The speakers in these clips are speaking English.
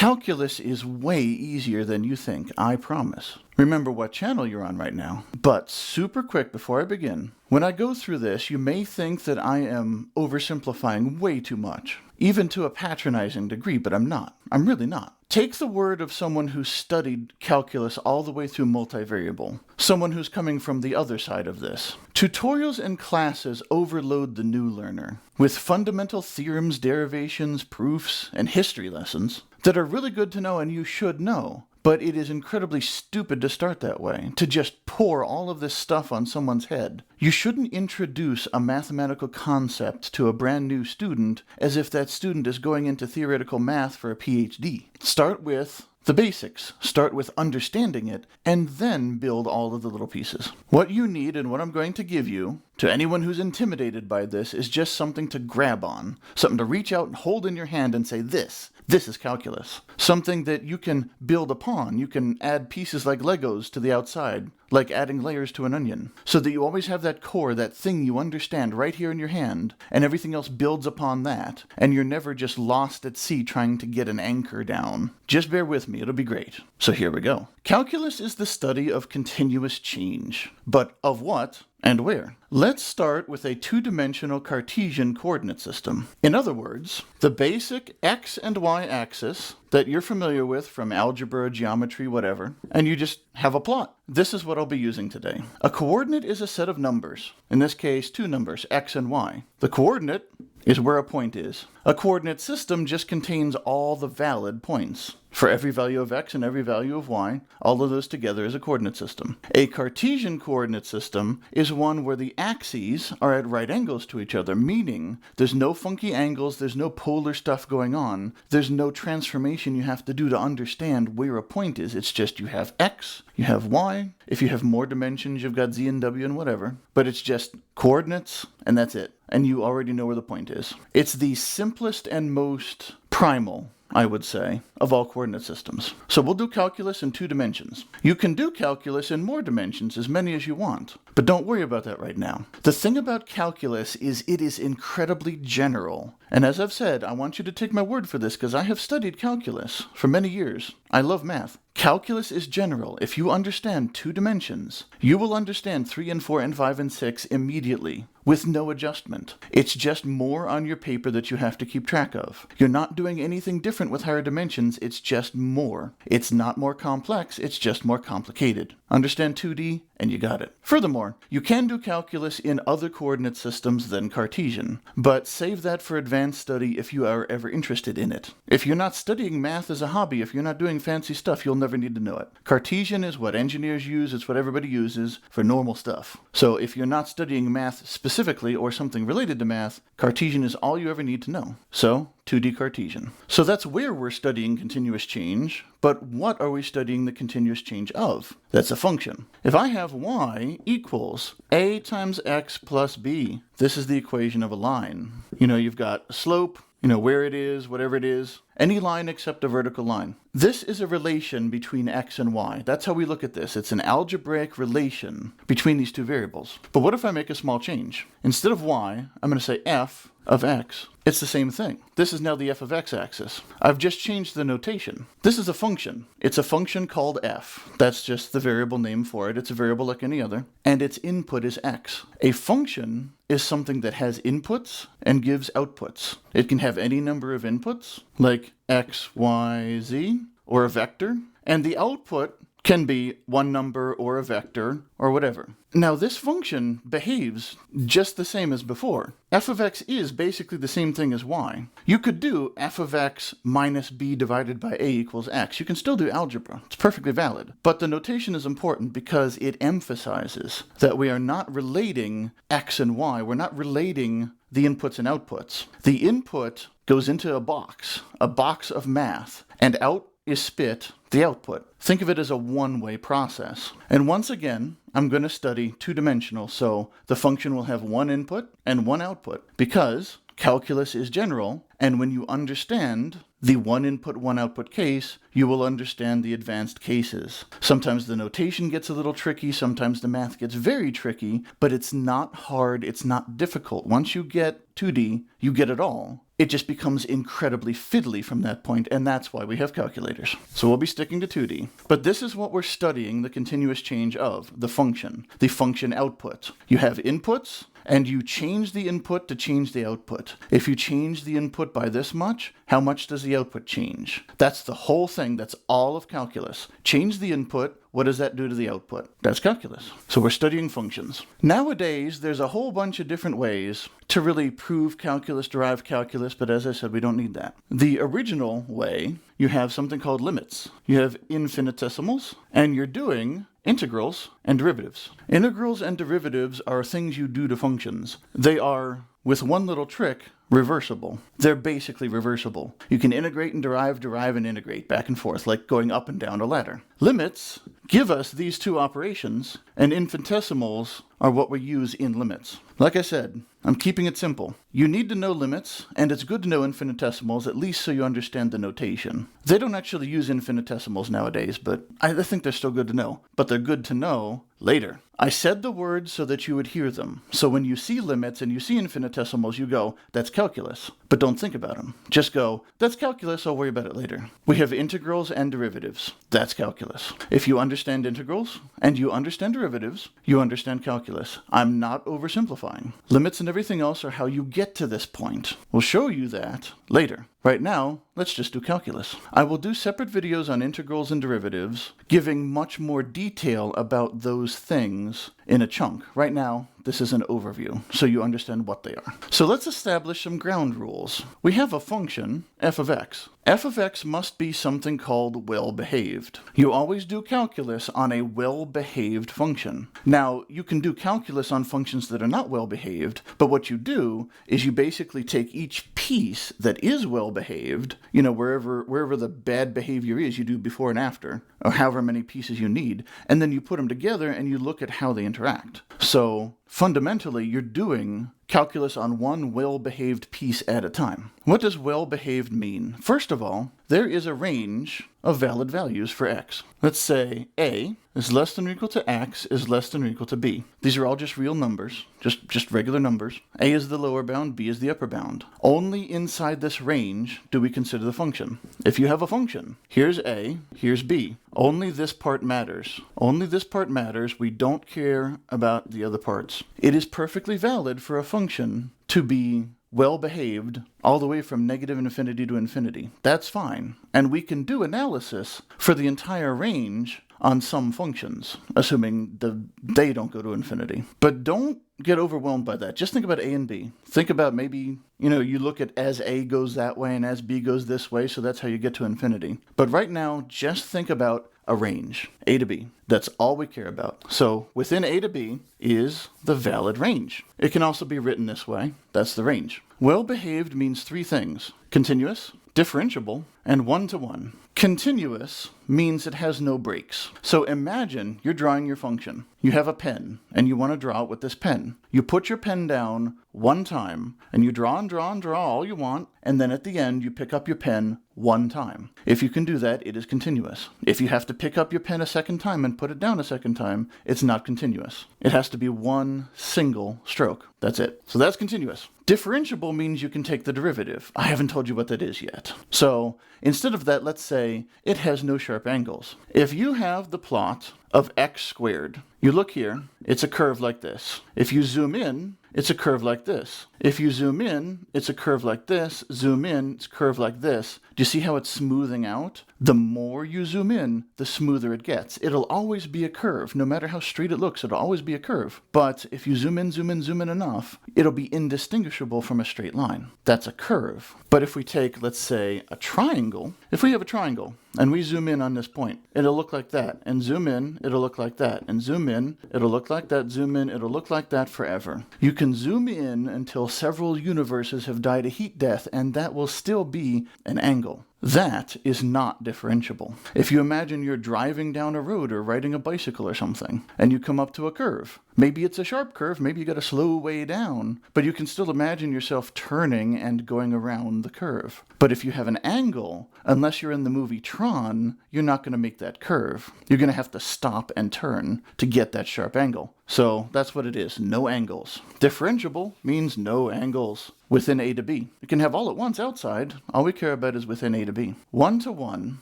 Calculus is way easier than you think, I promise. Remember what channel you're on right now. But super quick before I begin, when I go through this, you may think that I am oversimplifying way too much, even to a patronizing degree, but I'm not. I'm really not. Take the word of someone who studied calculus all the way through multivariable, someone who's coming from the other side of this. Tutorials and classes overload the new learner with fundamental theorems, derivations, proofs, and history lessons that are really good to know and you should know. But it is incredibly stupid to start that way, to just pour all of this stuff on someone's head. You shouldn't introduce a mathematical concept to a brand new student as if that student is going into theoretical math for a PhD. Start with the basics. Start with understanding it, and then build all of the little pieces. What you need and what I'm going to give you, to anyone who's intimidated by this, is just something to grab on. Something to reach out and hold in your hand and say, this is calculus. Something that you can build upon. You can add pieces like Legos to the outside, like adding layers to an onion, so that you always have that core, that thing you understand right here in your hand, and everything else builds upon that, and you're never just lost at sea trying to get an anchor down. Just bear with me, it'll be great. So here we go. Calculus is the study of continuous change. But of what and where? Let's start with a two-dimensional Cartesian coordinate system. In other words, the basic x and y axis that you're familiar with from algebra, geometry, whatever, and you just have a plot. This is what I'll be using today. A coordinate is a set of numbers. In this case, two numbers, x and y. The coordinate is where a point is. A coordinate system just contains all the valid points. For every value of x and every value of y, all of those together is a coordinate system. A Cartesian coordinate system is one where the axes are at right angles to each other, meaning there's no funky angles, there's no polar stuff going on, there's no transformation you have to do to understand where a point is. It's just you have x, you have y. If you have more dimensions, you've got z and w and whatever. But it's just coordinates, and that's it. And you already know where the point is. It's the simplest and most primal, I would say, of all coordinate systems. So we'll do calculus in 2 dimensions. You can do calculus in more dimensions, as many as you want, but don't worry about that right now. The thing about calculus is it is incredibly general. And as I've said, I want you to take my word for this because I have studied calculus for many years. I love math. Calculus is general. If you understand 2 dimensions, you will understand 3 and 4 and 5 and 6 immediately, with no adjustment. It's just more on your paper that you have to keep track of. You're not doing anything different with higher dimensions, it's just more. It's not more complex, it's just more complicated. Understand 2D, and you got it. Furthermore, you can do calculus in other coordinate systems than Cartesian, but save that for advanced study if you are ever interested in it. If you're not studying math as a hobby, if you're not doing fancy stuff, you'll never need to know it. Cartesian is what engineers use, it's what everybody uses for normal stuff. So if you're not studying math specifically or something related to math, Cartesian is all you ever need to know. So, 2D Cartesian. So that's where we're studying continuous change, but what are we studying the continuous change of? That's a function. If I have y equals a times x plus b, this is the equation of a line. You've got a slope, where it is, whatever it is, any line except a vertical line. This is a relation between x and y. That's how we look at this. It's an algebraic relation between these 2 variables. But what if I make a small change? Instead of y, I'm going to say f of x. It's the same thing. This is now the f of x axis. I've just changed the notation. This is a function. It's a function called f. That's just the variable name for it. It's a variable like any other. And its input is x. A function is something that has inputs and gives outputs. It can have any number of inputs, like x, y, z, or a vector. And the output can be one number or a vector or whatever. Now this function behaves just the same as before. F of x is basically the same thing as y. You could do f of x minus b divided by a equals x. You can still do algebra. It's perfectly valid. But the notation is important because it emphasizes that we are not relating x and y. We're not relating the inputs and outputs. The input goes into a box of math, and out is spit the output. Think of it as a one-way process. And once again, I'm going to study 2-dimensional, so the function will have one input and one output, because calculus is general, and when you understand the one input, one output case, you will understand the advanced cases. Sometimes the notation gets a little tricky, sometimes the math gets very tricky, but it's not hard, it's not difficult. Once you get 2D, you get it all. it just becomes incredibly fiddly from that point, and that's why we have calculators. So we'll be sticking to 2D. But this is what we're studying the continuous change of, the function output. You have inputs, and you change the input to change the output. If you change the input by this much, how much does the output change? That's the whole thing. That's all of calculus. Change the input. What does that do to the output? That's calculus. So we're studying functions. Nowadays, there's a whole bunch of different ways to really prove calculus, derive calculus, but as I said, we don't need that. The original way, you have something called limits. You have infinitesimals, and you're doing integrals and derivatives. Integrals and derivatives are things you do to functions. They are, with one little trick, reversible. They're basically reversible. You can integrate and derive and integrate back and forth, like going up and down a ladder. Limits give us these two operations, and infinitesimals are what we use in limits. Like I said, I'm keeping it simple. You need to know limits, and it's good to know infinitesimals, at least so you understand the notation. They don't actually use infinitesimals nowadays, but I think they're still good to know. But they're good to know later. I said the words so that you would hear them. So when you see limits and you see infinitesimals, you go, that's calculus. But don't think about them. Just go, that's calculus, I'll worry about it later. We have integrals and derivatives. That's calculus. If you understand integrals and you understand derivatives, you understand calculus. I'm not oversimplifying. Limits and everything else are how you get to this point. We'll show you that later. Right now, let's just do calculus. I will do separate videos on integrals and derivatives, giving much more detail about those things in a chunk. Right now, this is an overview, so you understand what they are. So let's establish some ground rules. We have a function, f of x. F of x must be something called well-behaved. You always do calculus on a well-behaved function. Now, you can do calculus on functions that are not well-behaved, but what you do is you basically take each piece that is well-behaved, wherever the bad behavior is, you do before and after, or however many pieces you need, and then you put them together and you look at how they interact. So, fundamentally, you're doing calculus on one well-behaved piece at a time. What does well-behaved mean? First of all, there is a range of valid values for x. Let's say a is less than or equal to x is less than or equal to b. These are all just real numbers, just regular numbers. A is the lower bound, b is the upper bound. Only inside this range do we consider the function. If you have a function, here's a, here's b. Only this part matters. Only this part matters. We don't care about the other parts. It is perfectly valid for a function to be well-behaved all the way from negative infinity to infinity. That's fine. And we can do analysis for the entire range on some functions, assuming they don't go to infinity. But don't get overwhelmed by that. Just think about a and b. Think about maybe, you look at as a goes that way and as b goes this way, so that's how you get to infinity. But right now, just think about a range, a to b. That's all we care about. So within a to b is the valid range. It can also be written this way. That's the range. Well-behaved means three things: continuous, differentiable, and one-to-one. Continuous means it has no breaks. So imagine you're drawing your function. You have a pen, and you want to draw it with this pen. You put your pen down one time, and you draw and draw and draw all you want, and then at the end, you pick up your pen one time. If you can do that, it is continuous. If you have to pick up your pen a second time and put it down a second time, it's not continuous. It has to be one single stroke. That's it. So that's continuous. Differentiable means you can take the derivative. I haven't told you what that is yet. So instead of that, let's say it has no sharp angles. If you have the plot of x squared, you look here, it's a curve like this. If you zoom in, it's a curve like this. If you zoom in, it's a curve like this. Zoom in, it's a curve like this. Do you see how it's smoothing out? The more you zoom in, the smoother it gets. It'll always be a curve. No matter how straight it looks, it'll always be a curve. But if you zoom in, zoom in, zoom in enough, it'll be indistinguishable from a straight line. That's a curve. But if we take, let's say, a triangle, if we have a triangle, and we zoom in on this point, it'll look like that. And zoom in, it'll look like that. And zoom in, it'll look like that. Zoom in, it'll look like that forever. You can zoom in until several universes have died a heat death, and that will still be an angle. That is not differentiable. If you imagine you're driving down a road or riding a bicycle or something, and you come up to a curve, maybe it's a sharp curve, maybe you got to slow way down, but you can still imagine yourself turning and going around the curve. But if you have an angle, unless you're in the movie Tron, you're not going to make that curve. You're going to have to stop and turn to get that sharp angle. So that's what it is, no angles. Differentiable means no angles. within A to B. You can have all at once outside. All we care about is within A to B. 1-to-1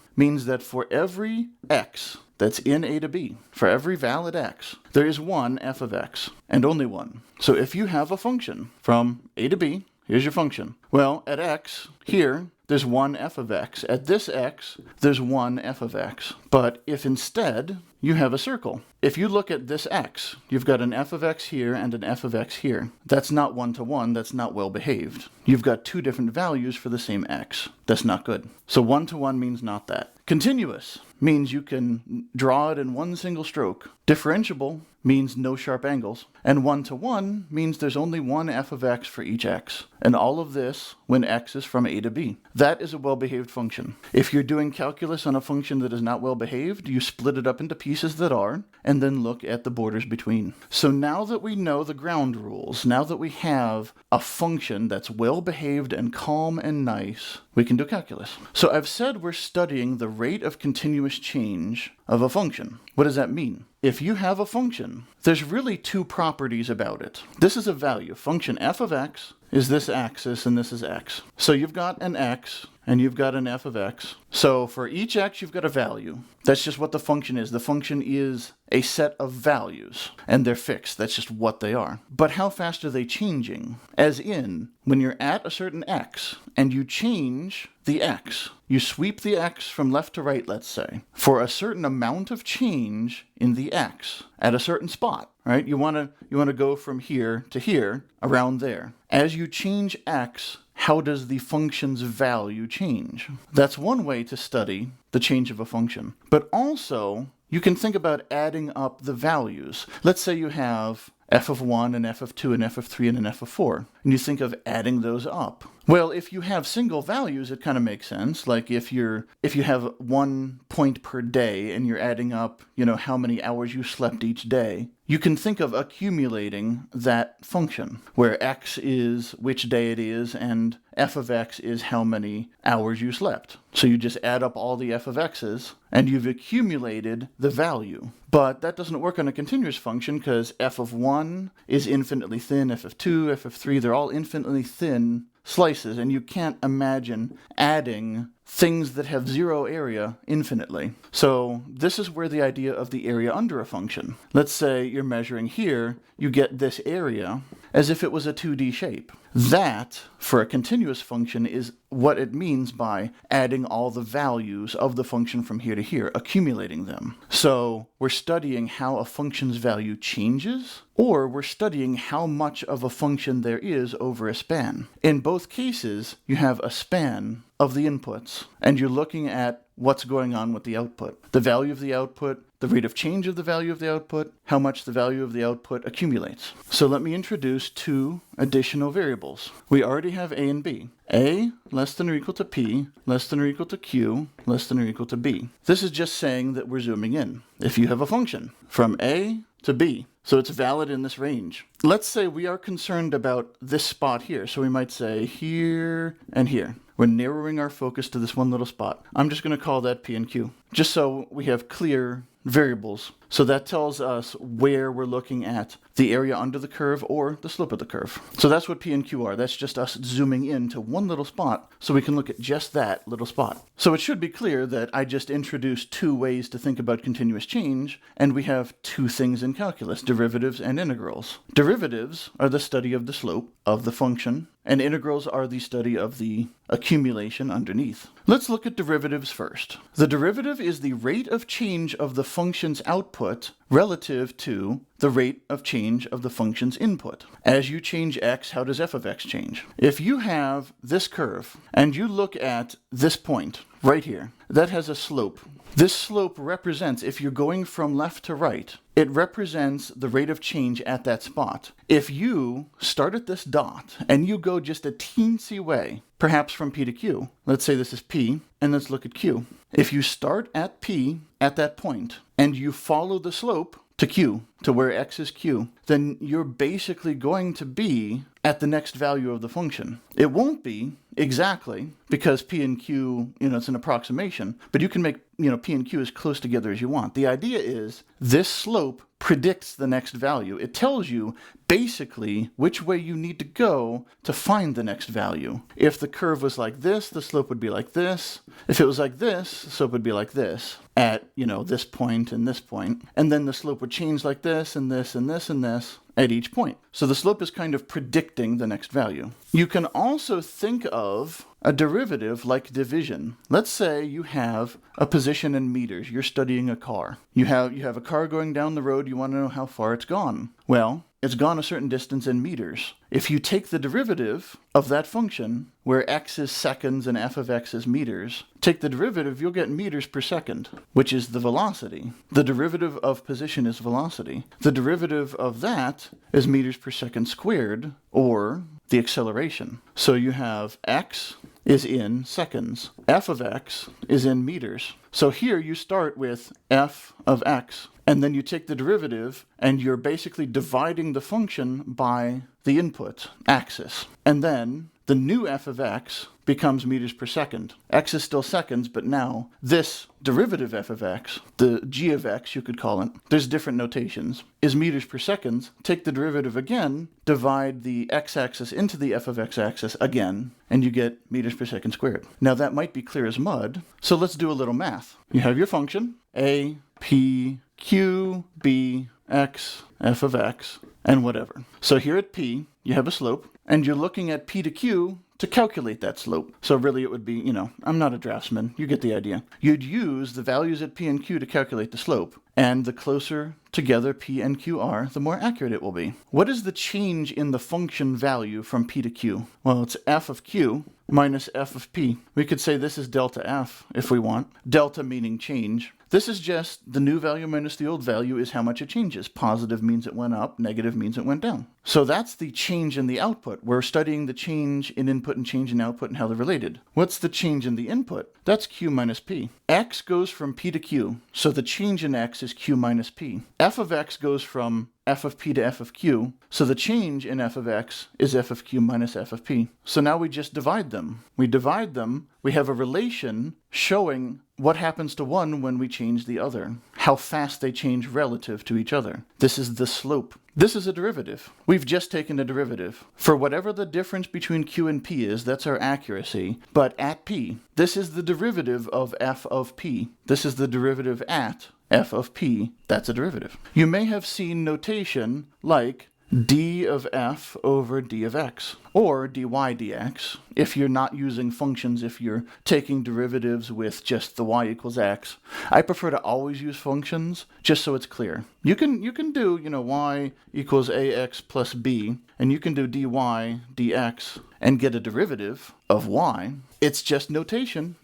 means that for every x that's in A to B, for every valid x, there is one f of x, and only one. So if you have a function from A to B, here's your function. Well, at x, here, there's one f of x. At this x, there's one f of x. But if instead you have a circle, if you look at this x, you've got an f of x here and an f of x here. That's not 1-to-1, that's not well behaved. You've got two different values for the same x. That's not good. So 1-to-1 means not that. Continuous means you can draw it in one single stroke. Differentiable means no sharp angles. And 1-to-1 means there's only one f of x for each x. And all of this when x is from A to B. That is a well-behaved function. If you're doing calculus on a function that is not well-behaved, you split it up into pieces that are, and then look at the borders between. So now that we know the ground rules, now that we have a function that's well-behaved and calm and nice, we can do calculus. So I've said we're studying the rate of continuous change of a function. What does that mean? If you have a function, there's really two properties about it. This is a value. Function f of x is this axis and this is x. So you've got an x and you've got an f of x. So for each x you've got a value. That's just what the function is. The function is a set of values and they're fixed. That's just what they are. But how fast are they changing? As in, when you're at a certain x and you change the x, you sweep the x from left to right, let's say, for a certain amount of change in the x at a certain spot, right? You want to go from here to here, around there. As you change x, how does the function's value change? That's one way to study the change of a function. But also, you can think about adding up the values. Let's say you have f of 1 and f of 2 and f of 3 and an f of 4, and you think of adding those up. Well, if you have single values, it kind of makes sense. Like if you have 1 point per day and you're adding up, how many hours you slept each day, you can think of accumulating that function, where x is which day it is and f of x is how many hours you slept. So you just add up all the f of x's and you've accumulated the value. But that doesn't work on a continuous function because f of 1 is infinitely thin, f of 2, f of 3, they're all infinitely thin slices, and you can't imagine adding things that have zero area infinitely. So this is where the idea of the area under a function. Let's say you're measuring here, you get this area as if it was a 2D shape. That, for a continuous function, is what it means by adding all the values of the function from here to here, accumulating them. So we're studying how a function's value changes, or we're studying how much of a function there is over a span. In both cases, you have a span of the inputs, and you're looking at what's going on with the output. The value of the output, the rate of change of the value of the output, how much the value of the output accumulates. So let me introduce two additional variables. We already have a and b. A less than or equal to p, less than or equal to q, less than or equal to b. This is just saying that we're zooming in. If you have a function from a to b, so it's valid in this range. Let's say we are concerned about this spot here. So we might say here and here. We're narrowing our focus to this one little spot. I'm just going to call that P and Q, just so we have clear variables. So that tells us where we're looking at the area under the curve or the slope of the curve. So that's what P and Q are. That's just us zooming in to one little spot so we can look at just that little spot. So it should be clear that I just introduced two ways to think about continuous change, and we have two things in calculus, derivatives and integrals. Derivatives are the study of the slope of the function, and integrals are the study of the accumulation underneath. Let's look at derivatives first. The derivative is the rate of change of the function's output relative to the rate of change of the function's input. As you change x, how does f of x change? If you have this curve and you look at this point right here, that has a slope. This slope represents, if you're going from left to right, it represents the rate of change at that spot. If you start at this dot and you go just a teensy way, perhaps from P to Q, let's say this is P, and let's look at Q. If you start at P at that point and you follow the slope to Q, to where x is q, then you're basically going to be at the next value of the function. It won't be exactly, because p and q, it's an approximation, but you can make, p and q as close together as you want. The idea is this slope predicts the next value. It tells you basically which way you need to go to find the next value. If the curve was like this, the slope would be like this. If it was like this, the slope would be like this at, this point and this point. And then the slope would change like this and this and this and this at each point. So the slope is kind of predicting the next value. You can also think of a derivative like division. Let's say you have a position in meters. You're studying a car. You have a car going down the road. You want to know how far it's gone. Well, it's gone a certain distance in meters. If you take the derivative of that function, where x is seconds and f of x is meters, take the derivative, you'll get meters per second, which is the velocity. The derivative of position is velocity. The derivative of that is meters per second squared, or the acceleration. So you have x is in seconds. F of x is in meters. So here you start with f of x, and then you take the derivative, and you're basically dividing the function by the input axis. And then the new f of x becomes meters per second. X is still seconds, but now this derivative f of x, the g of x you could call it, there's different notations, is meters per second. Take the derivative again, divide the x-axis into the f of x-axis again, and you get meters per second squared. Now that might be clear as mud, so let's do a little math. You have your function, a, p, q, b, x, f of x, and whatever. So here at p, you have a slope, and you're looking at p to q to calculate that slope. So really it would be, I'm not a draftsman, you get the idea. You'd use the values at p and q to calculate the slope, and the closer together p and q are, the more accurate it will be. What is the change in the function value from p to q? Well, it's f of q minus f of p. We could say this is delta f if we want. Delta meaning change. This is just the new value minus the old value is how much it changes. Positive means it went up, negative means it went down. So that's the change in the output. We're studying the change in input and change in output and how they're related. What's the change in the input? That's q minus p. X goes from p to q, so the change in x is q minus p. F of x goes from f of p to f of q, so the change in f of x is f of q minus f of p. So now we just divide them. We have a relation showing what happens to one when we change the other, how fast they change relative to each other. This is the slope. This is a derivative. We've just taken a derivative. For whatever the difference between q and p is, that's our accuracy. But at p, this is the derivative of f of p. This is the derivative at f of p. That's a derivative. You may have seen notation like d of f over d of x, or dy dx, if you're not using functions, if you're taking derivatives with just the y equals x. I prefer to always use functions, just so it's clear. You can do, y equals ax plus b, and you can do dy dx and get a derivative of y. It's just notation.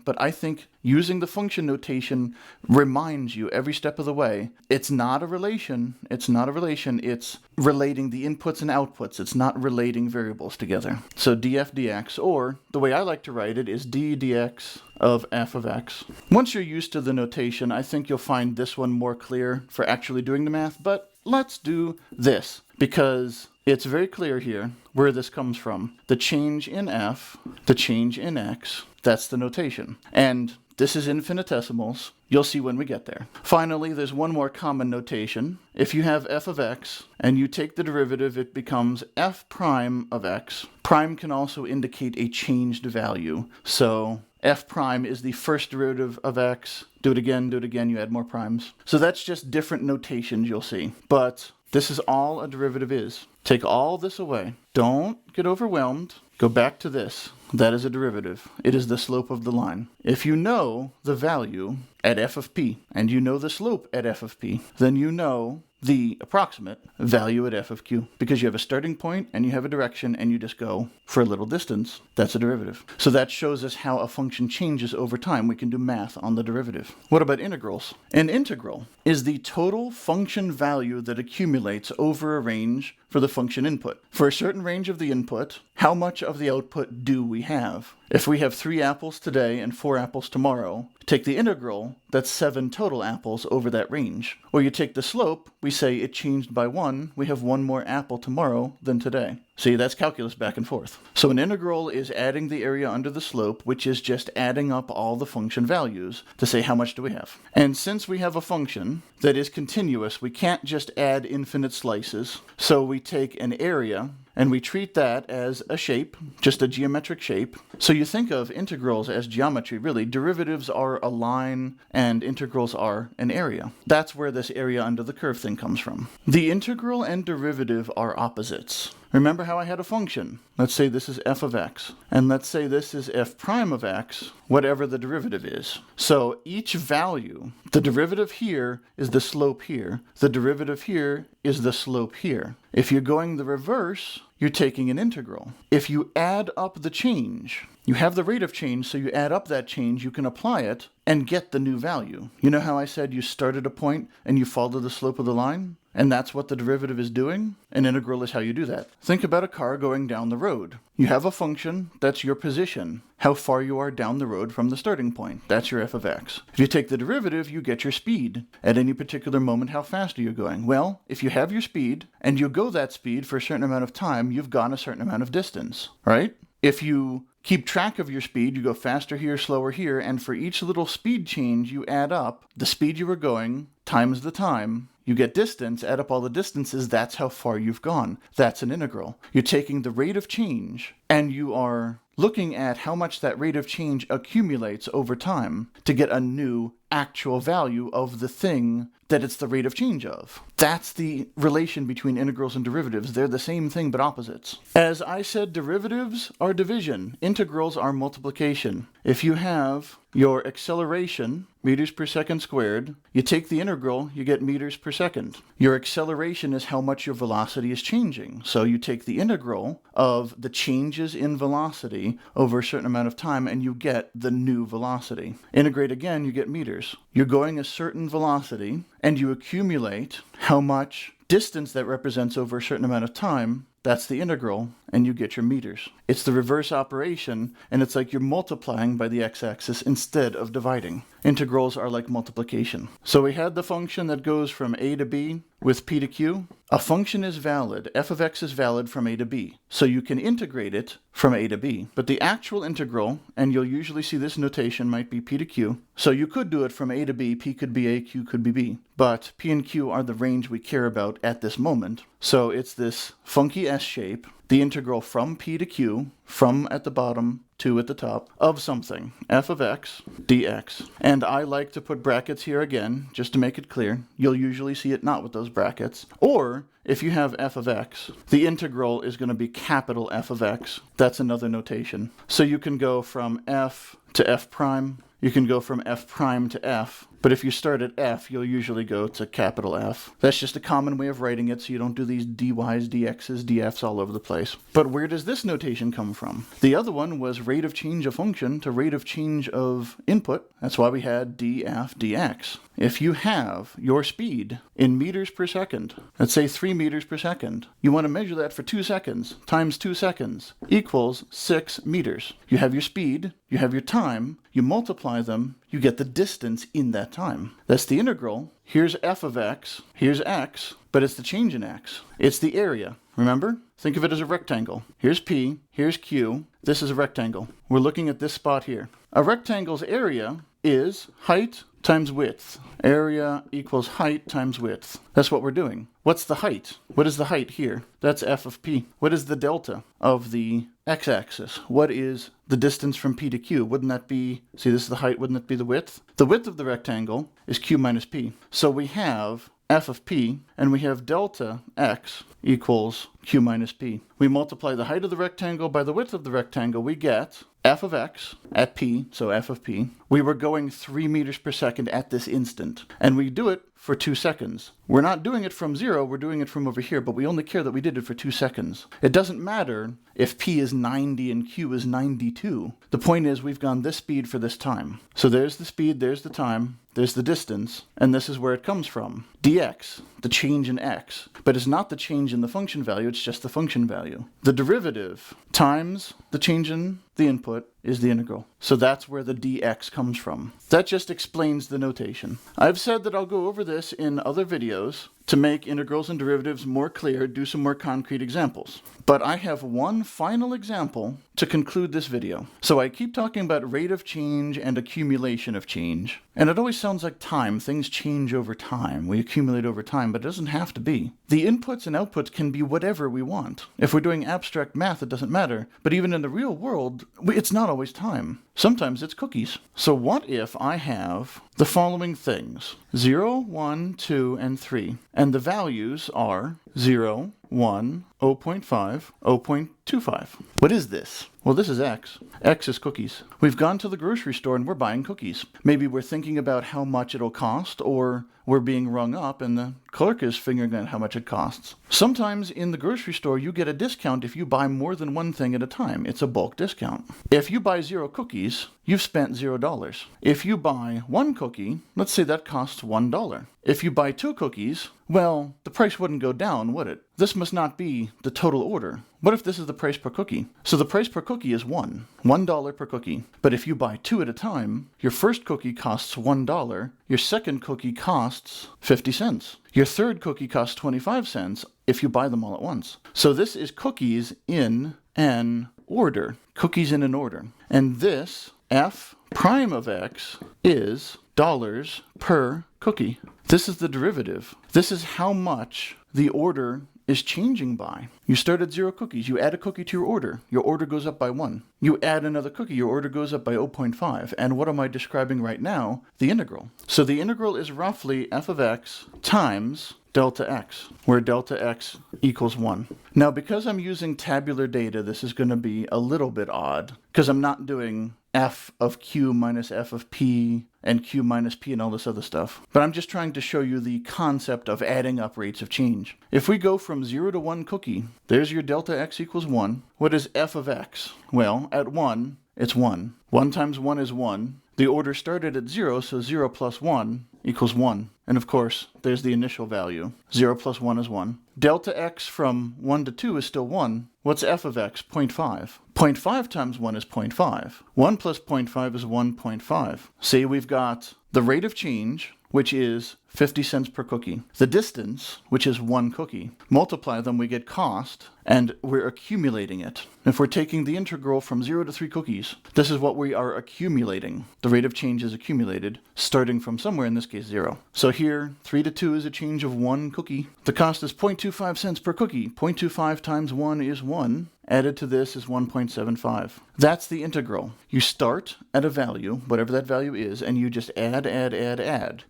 But I think using the function notation reminds you every step of the way. It's not a relation. It's relating the inputs and outputs. It's not relating variables together. So df dx, or the way I like to write it is d dx of f of x. Once you're used to the notation, I think you'll find this one more clear for actually doing the math, but let's do this, because it's very clear here where this comes from. The change in f, the change in x, that's the notation. And this is infinitesimals. You'll see when we get there. Finally, there's one more common notation. If you have f of x and you take the derivative, it becomes f prime of x. Prime can also indicate a changed value. So f prime is the first derivative of x. Do it again, you add more primes. So that's just different notations you'll see. But this is all a derivative is. Take all this away. Don't get overwhelmed. Go back to this. That is a derivative. It is the slope of the line. If you know the value at f of p, and you know the slope at f of p, then you know the approximate value at f of q, because you have a starting point and you have a direction and you just go for a little distance. That's a derivative. So that shows us how a function changes over time. We can do math on the derivative. What about integrals? An integral is the total function value that accumulates over a range for the function input. For a certain range of the input, how much of the output do we have? If we have 3 apples today and 4 apples tomorrow, take the integral, that's 7 total apples over that range. Or you take the slope, we say it changed by 1, we have 1 more apple tomorrow than today. See, that's calculus back and forth. So an integral is adding the area under the slope, which is just adding up all the function values to say how much do we have. And since we have a function that is continuous, we can't just add infinite slices. So we take an area and we treat that as a shape, just a geometric shape. So you think of integrals as geometry, really. Derivatives are a line and integrals are an area. That's where this area under the curve thing comes from. The integral and derivative are opposites. Remember how I had a function? Let's say this is f of x, and let's say this is f prime of x, whatever the derivative is. So each value, the derivative here is the slope here, the derivative here is the slope here. If you're going the reverse, you're taking an integral. If you add up the change, you have the rate of change, so you add up that change, you can apply it and get the new value. You know how I said you start at a point and you follow the slope of the line? And that's what the derivative is doing? An integral is how you do that. Think about a car going down the road. You have a function, that's your position, how far you are down the road from the starting point. That's your f of x. If you take the derivative, you get your speed. At any particular moment, how fast are you going? Well, if you have your speed, and you go that speed for a certain amount of time, you've gone a certain amount of distance, right? If you keep track of your speed, you go faster here, slower here, and for each little speed change you add up, the speed you were going times the time, you get distance, add up all the distances, that's how far you've gone. That's an integral. You're taking the rate of change, and you are looking at how much that rate of change accumulates over time to get a new actual value of the thing that it's the rate of change of. That's the relation between integrals and derivatives. They're the same thing but opposites. As I said, derivatives are division. Integrals are multiplication. If you have your acceleration, meters per second squared, you take the integral, you get meters per second. Your acceleration is how much your velocity is changing. So you take the integral of the changes in velocity over a certain amount of time and you get the new velocity. Integrate again, you get meters. You're going a certain velocity and you accumulate how much distance that represents over a certain amount of time. That's the integral, and you get your meters. It's the reverse operation, and it's like you're multiplying by the x-axis instead of dividing. Integrals are like multiplication. So we had the function that goes from a to b with p to q. A function is valid, f of x is valid from a to b. So you can integrate it from a to b. But the actual integral, and you'll usually see this notation, might be p to q. So you could do it from a to b, p could be a, q could be b. But p and q are the range we care about at this moment. So it's this funky S shape, the integral from p to q, from at the bottom to at the top, of something, f of x dx. And I like to put brackets here again, just to make it clear. You'll usually see it not with those brackets. Or, if you have f of x, the integral is going to be capital F of x. That's another notation. So you can go from f to f prime. You can go from f prime to f. But if you start at f, you'll usually go to capital F. That's just a common way of writing it, so you don't do these dy's, dx's, df's all over the place. But where does this notation come from? The other one was rate of change of function to rate of change of input. That's why we had df dx. If you have your speed in meters per second, let's say 3 meters per second, you want to measure that for 2 seconds times 2 seconds equals 6 meters. You have your speed, you have your time, you multiply them, you get the distance in that time. That's the integral. Here's f of x, here's x, but it's the change in x. It's the area. Remember? Think of it as a rectangle. Here's p, here's q, this is a rectangle. We're looking at this spot here. A rectangle's area is height times width. Area equals height times width. That's what we're doing. What's the height? What is the height here? That's f of p. What is the delta of the x-axis? What is the distance from p to q? Wouldn't that be, see this is the height, wouldn't that be the width? The width of the rectangle is q minus p. So we have f of p, and we have delta x equals q minus p. We multiply the height of the rectangle by the width of the rectangle, we get f of x at p, so f of p. We were going 3 meters per second at this instant, and we do it for 2 seconds. We're not doing it from 0, we're doing it from over here, but we only care that we did it for 2 seconds. It doesn't matter if p is 90 and q is 92. The point is we've gone this speed for this time. So there's the speed, there's the time, there's the distance, and this is where it comes from. dx, the change in x, but it's not the change in the function value, it's just the function value. The derivative times the change in the input is the integral. So that's where the dx comes from. That just explains the notation. I've said that I'll go over this in other videos to make integrals and derivatives more clear, do some more concrete examples. But I have one final example to conclude this video. So I keep talking about rate of change and accumulation of change. And it always sounds like time. Things change over time. We accumulate over time, but it doesn't have to be. The inputs and outputs can be whatever we want. If we're doing abstract math, it doesn't matter. But even in the real world, it's not always time. Sometimes it's cookies. So what if I have the following things: 0, 1, 2, and 3. And the values are 0, 1, 0.5, 0.25. What is this? Well, this is x. X is cookies. We've gone to the grocery store and we're buying cookies. Maybe we're thinking about how much it'll cost, or we're being rung up and the clerk is figuring out how much it costs. Sometimes in the grocery store you get a discount if you buy more than one thing at a time. It's a bulk discount. If you buy 0 cookies, you've spent $0. If you buy 1 cookie, let's say that costs $1. If you buy 2 cookies, well, the price wouldn't go down, would it? This must not be the total order. What if this is the price per cookie? So the price per cookie is $1 per cookie. But if you buy 2 at a time, your first cookie costs $1, your second cookie costs 50 cents. Your third cookie costs 25 cents if you buy them all at once. So this is cookies in an order. Cookies in an order. And this f prime of x is dollars per cookie. This is the derivative. This is how much the order is changing by. You start at 0 cookies. You add a cookie to your order. Your order goes up by 1. You add another cookie. Your order goes up by 0.5. And what am I describing right now? The integral. So the integral is roughly f of x times delta x, where delta x equals 1. Now, because I'm using tabular data, this is going to be a little bit odd, because I'm not doing f of q minus f of p and q minus p and all this other stuff. But I'm just trying to show you the concept of adding up rates of change. If we go from 0 to 1 cookie, there's your delta x equals 1. What is f of x? Well, at 1, it's 1. 1 times 1 is 1. The order started at 0, so 0 plus 1 equals 1. And of course, there's the initial value. 0 plus 1 is 1. Delta x from 1 to 2 is still 1. What's f of x? 0.5. 0.5 times 1 is 0.5. 1 plus 0.5 is 1.5. See, we've got the rate of change, which is 50 cents per cookie. The distance, which is 1 cookie. Multiply them, we get cost, and we're accumulating it. If we're taking the integral from 0 to 3 cookies, this is what we are accumulating. The rate of change is accumulated, starting from somewhere, in this case 0. So here, 3 to 2 is a change of 1 cookie. The cost is 0.25 cents per cookie. 0.25 times 1 is 1. Added to this is 1.75. That's the integral. You start at a value, whatever that value is, and you just add.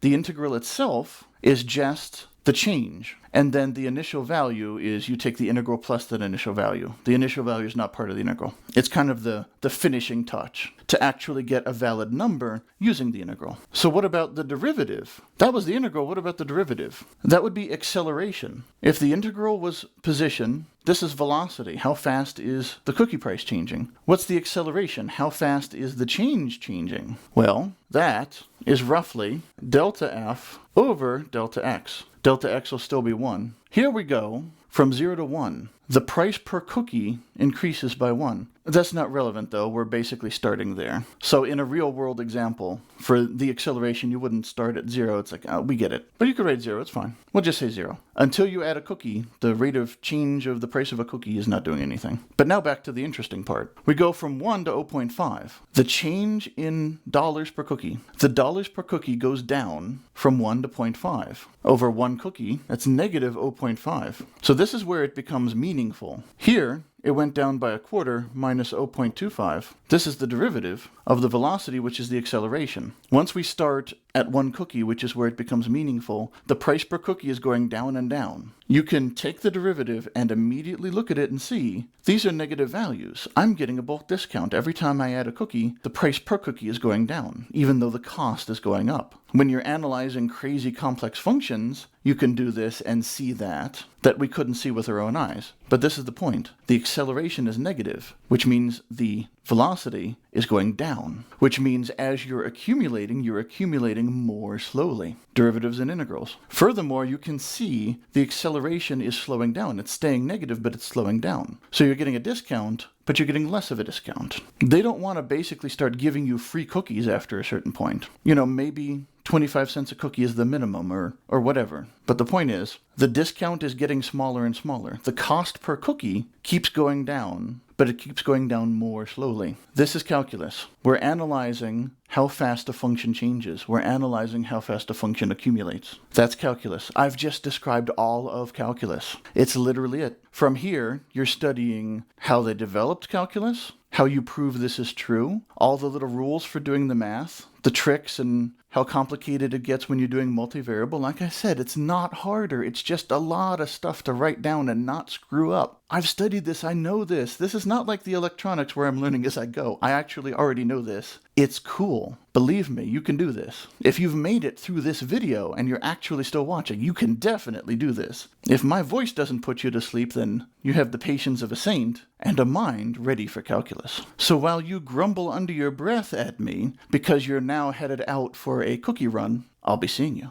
The integral itself is just the change. And then the initial value is you take the integral plus that initial value. The initial value is not part of the integral. It's kind of the finishing touch to actually get a valid number using the integral. So what about the derivative? That was the integral. What about the derivative? That would be acceleration. If the integral was position, this is velocity. How fast is the cookie price changing? What's the acceleration? How fast is the change changing? Well, that is roughly delta f over delta x. Delta x will still be 1. Here we go from 0 to 1. The price per cookie increases by 1. That's not relevant, though. We're basically starting there. So in a real-world example, for the acceleration, you wouldn't start at 0. It's like, oh, we get it. But you could write 0. It's fine. We'll just say 0. Until you add a cookie, the rate of change of the price of a cookie is not doing anything. But now back to the interesting part. We go from 1 to 0.5. The change in dollars per cookie. The dollars per cookie goes down from 1 to 0.5. Over 1 cookie, that's negative 0.5. So this is where it becomes meaningful. Here, it went down by a quarter minus 0.25. This is the derivative of the velocity, which is the acceleration. Once we start at 1 cookie, which is where it becomes meaningful, the price per cookie is going down and down. You can take the derivative and immediately look at it and see, these are negative values. I'm getting a bulk discount. Every time I add a cookie, the price per cookie is going down, even though the cost is going up. When you're analyzing crazy complex functions, you can do this and see that we couldn't see with our own eyes. But this is the point. The acceleration is negative, which means the velocity is going down, which means as you're accumulating more slowly. Derivatives and integrals. Furthermore, you can see the acceleration is slowing down. It's staying negative, but it's slowing down. So you're getting a discount, but you're getting less of a discount. They don't want to basically start giving you free cookies after a certain point. Maybe 25 cents a cookie is the minimum or whatever. But the point is, the discount is getting smaller and smaller. The cost per cookie keeps going down, but it keeps going down more slowly. This is calculus. We're analyzing how fast a function changes. We're analyzing how fast a function accumulates. That's calculus. I've just described all of calculus. It's literally it. From here, you're studying how they developed calculus, how you prove this is true, all the little rules for doing the math, the tricks and how complicated it gets when you're doing multivariable. Like I said, it's not harder. It's just a lot of stuff to write down and not screw up. I've studied this. I know this. This is not like the electronics where I'm learning as I go. I actually already know this. It's cool. Believe me, you can do this. If you've made it through this video and you're actually still watching, you can definitely do this. If my voice doesn't put you to sleep, then you have the patience of a saint and a mind ready for calculus. So while you grumble under your breath at me because you're now headed out for a cookie run, I'll be seeing you.